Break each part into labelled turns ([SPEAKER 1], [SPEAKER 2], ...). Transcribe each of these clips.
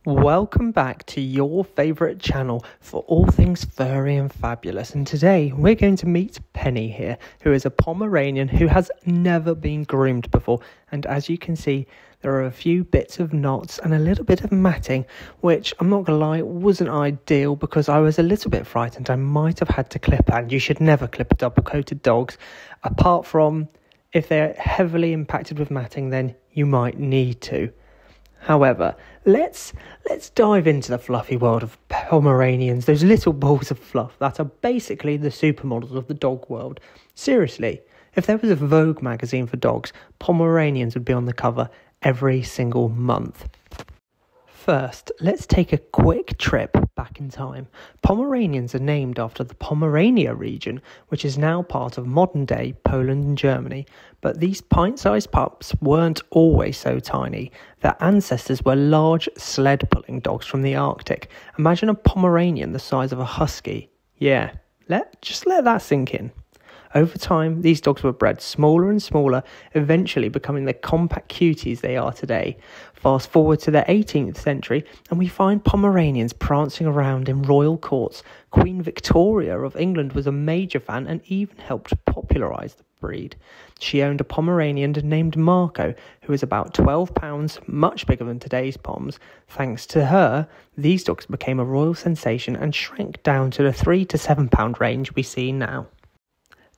[SPEAKER 1] Welcome back to your favourite channel for all things furry and fabulous, and today we're going to meet Penny here, who is a Pomeranian who has never been groomed before, and as you can see there are a few bits of knots and a little bit of matting, which I'm not going to lie wasn't ideal because I was a little bit frightened. I might have had to clip, and you should never clip a double coated dogs, apart from if they're heavily impacted with matting, then you might need to. However, let's dive into the fluffy world of Pomeranians, those little balls of fluff that are basically the supermodels of the dog world. Seriously, if there was a Vogue magazine for dogs, Pomeranians would be on the cover every single month. First, let's take a quick trip back in time. Pomeranians are named after the Pomerania region, which is now part of modern-day Poland and Germany. But these pint-sized pups weren't always so tiny. Their ancestors were large sled-pulling dogs from the Arctic. Imagine a Pomeranian the size of a husky. Yeah, just let that sink in. Over time, these dogs were bred smaller and smaller, eventually becoming the compact cuties they are today. Fast forward to the 18th century, and we find Pomeranians prancing around in royal courts. Queen Victoria of England was a major fan and even helped popularise the breed. She owned a Pomeranian named Marco, who was about 12 pounds, much bigger than today's Poms. Thanks to her, these dogs became a royal sensation and shrank down to the 3 to 7 pound range we see now.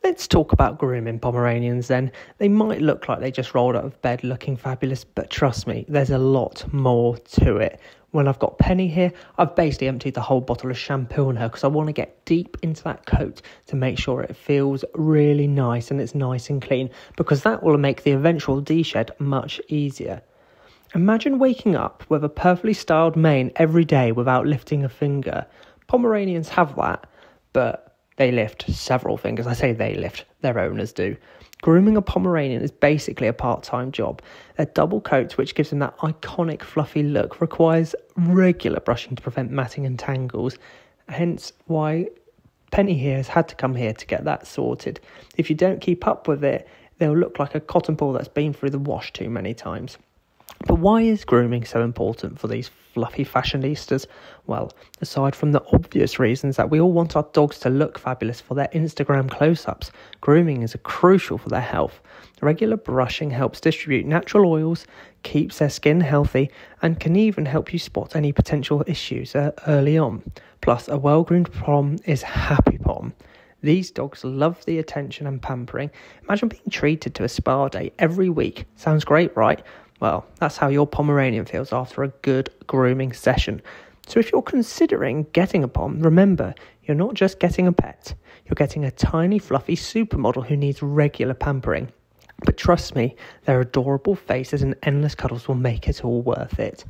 [SPEAKER 1] Let's talk about grooming Pomeranians then. They might look like they just rolled out of bed looking fabulous, but trust me, there's a lot more to it. When I've got Penny here, I've basically emptied the whole bottle of shampoo on her because I want to get deep into that coat to make sure it feels really nice and it's nice and clean, because that will make the eventual de-shed much easier. Imagine waking up with a perfectly styled mane every day without lifting a finger. Pomeranians have that, but they lift several fingers. I say they lift, their owners do. Grooming a Pomeranian is basically a part-time job. Their double coat, which gives them that iconic fluffy look, requires regular brushing to prevent matting and tangles. Hence why Penny here has had to come here to get that sorted. If you don't keep up with it, they'll look like a cotton ball that's been through the wash too many times. But why is grooming so important for these fluffy fashionistas? Well, aside from the obvious reasons that we all want our dogs to look fabulous for their Instagram close-ups, grooming is crucial for their health. Regular brushing helps distribute natural oils, keeps their skin healthy, and can even help you spot any potential issues early on. Plus, a well-groomed Pom is happy Pom. These dogs love the attention and pampering. Imagine being treated to a spa day every week. Sounds great, right? Well, that's how your Pomeranian feels after a good grooming session. So if you're considering getting a Pom, remember, you're not just getting a pet. You're getting a tiny, fluffy supermodel who needs regular pampering. But trust me, their adorable faces and endless cuddles will make it all worth it.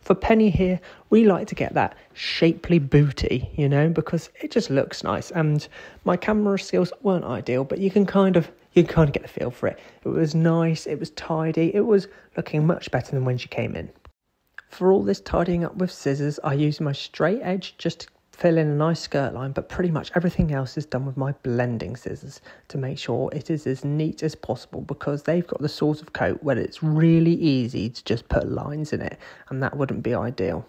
[SPEAKER 1] For Penny here, we like to get that shapely booty, because it just looks nice. And my camera skills weren't ideal, but you can kind of get the feel for it. It was nice, it was tidy, it was looking much better than when she came in. For all this tidying up with scissors, I use my straight edge just to fill in a nice skirt line, but pretty much everything else is done with my blending scissors to make sure it is as neat as possible, because they've got the sort of coat where it's really easy to just put lines in it, and that wouldn't be ideal.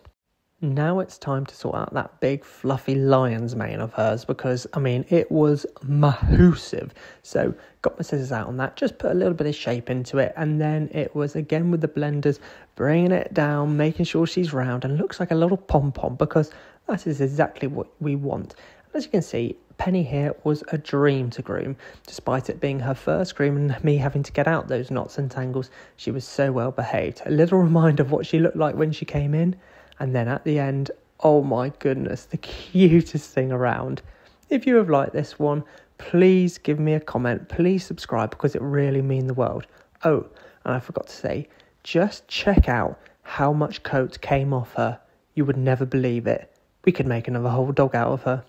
[SPEAKER 1] Now it's time to sort out that big fluffy lion's mane of hers, because, it was massive. So got my scissors out on that, just put a little bit of shape into it, and then it was again with the blenders, bringing it down, making sure she's round and looks like a little pom-pom, because that is exactly what we want. As you can see, Penny here was a dream to groom. Despite it being her first groom and me having to get out those knots and tangles, she was so well behaved. A little reminder of what she looked like when she came in. And then at the end, oh my goodness, the cutest thing around. If you have liked this one, please give me a comment. Please subscribe, because it really means the world. Oh, and I forgot to say, just check out how much coat came off her. You would never believe it. We could make another whole dog out of her.